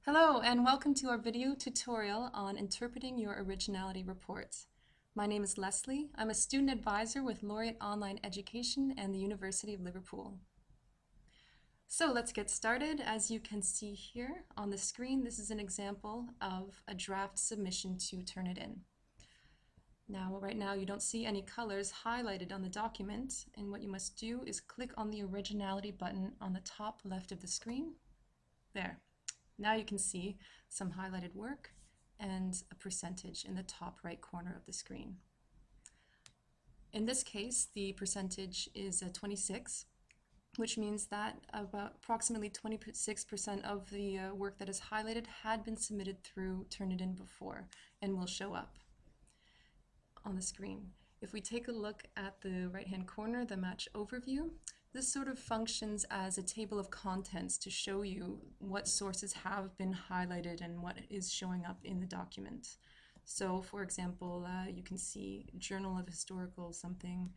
Hello and welcome to our video tutorial on interpreting your Originality Report. My name is Leslie. I'm a student advisor with Laureate Online Education and the University of Liverpool. So let's get started. As you can see here on the screen, this is an example of a draft submission to Turnitin. Now, right now you don't see any colors highlighted on the document, and what you must do is click on the Originality button on the top left of the screen. There. Now you can see some highlighted work and a percentage in the top right corner of the screen. In this case, the percentage is 26, which means that about approximately 26% of the work that is highlighted had been submitted through Turnitin before and will show up on the screen. If we take a look at the right-hand corner, the match overview, this sort of functions as a table of contents to show you what sources have been highlighted and what is showing up in the document. So, for example, you can see Journal of Historical something.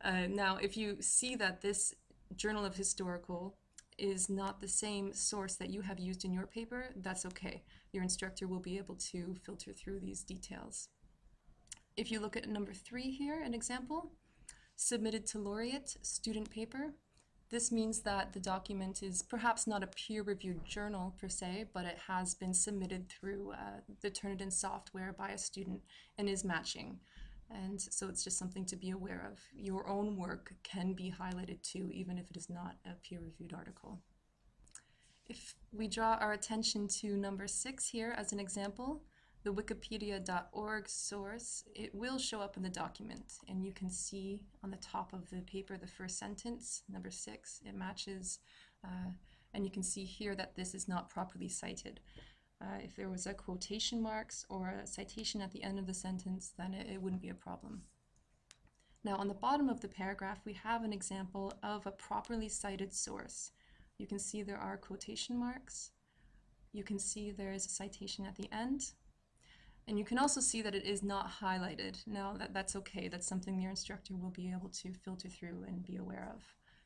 Now, if you see that this Journal of Historical is not the same source that you have used in your paper, that's okay. Your instructor will be able to filter through these details. If you look at number 3 here, an example, submitted to Laureate student paper. This means that the document is perhaps not a peer-reviewed journal per se, but it has been submitted through the Turnitin software by a student and is matching. And so it's just something to be aware of. Your own work can be highlighted too, even if it is not a peer-reviewed article. If we draw our attention to number 6 here as an example, the wikipedia.org source, it will show up in the document, and you can see on the top of the paper the first sentence, number 6, it matches, and you can see here that this is not properly cited. If there was a quotation marks or a citation at the end of the sentence, then it wouldn't be a problem. Now on the bottom of the paragraph we have an example of a properly cited source. You can see there are quotation marks, you can see there is a citation at the end, and you can also see that it is not highlighted. Now that's okay, that's something your instructor will be able to filter through and be aware of.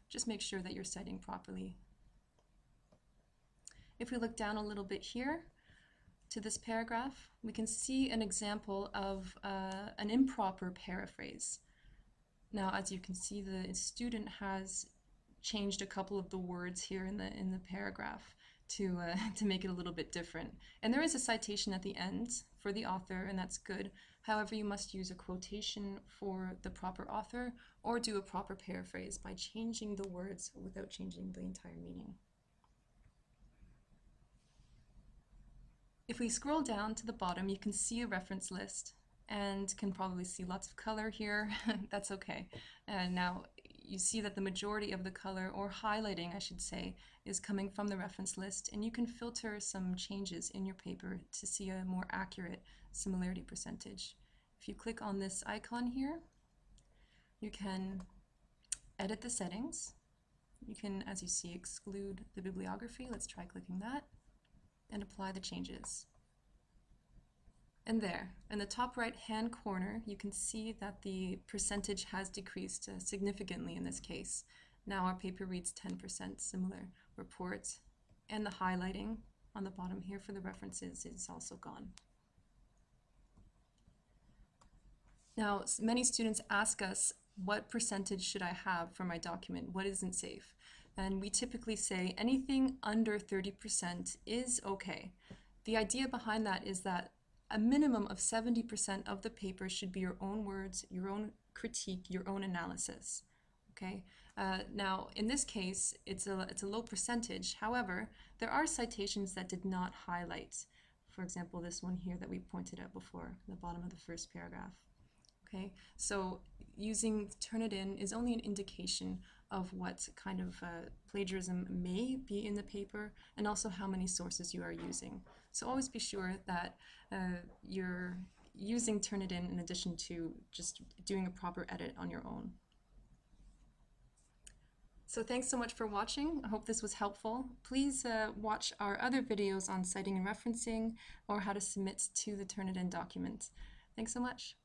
Just make sure that you're citing properly. If we look down a little bit here to this paragraph, we can see an example of an improper paraphrase. Now as you can see, the student has changed a couple of the words here in the paragraph to make it a little bit different. And there is a citation at the end for the author, and that's good. However, you must use a quotation for the proper author or do a proper paraphrase by changing the words without changing the entire meaning. If we scroll down to the bottom, you can see a reference list and can probably see lots of color here. That's okay. And now you see that the majority of the color, or highlighting I should say, is coming from the reference list, and you can filter some changes in your paper to see a more accurate similarity percentage. If you click on this icon here, you can edit the settings. You can, as you see, exclude the bibliography. Let's try clicking that and apply the changes. And there, in the top right hand corner, you can see that the percentage has decreased significantly in this case. Now our paper reads 10% similar report, and the highlighting on the bottom here for the references is also gone. Now, many students ask us, what percentage should I have for my document? What isn't safe? And we typically say anything under 30% is okay. The idea behind that is that a minimum of 70% of the paper should be your own words, your own critique, your own analysis. Okay. Now, in this case, it's a low percentage. However, there are citations that did not highlight. For example, this one here that we pointed out before, the bottom of the first paragraph. Okay. So using Turnitin is only an indication of what kind of plagiarism may be in the paper, and also how many sources you are using. So always be sure that you're using Turnitin in addition to just doing a proper edit on your own. So thanks so much for watching. I hope this was helpful. Please watch our other videos on citing and referencing, or how to submit to the Turnitin document. Thanks so much.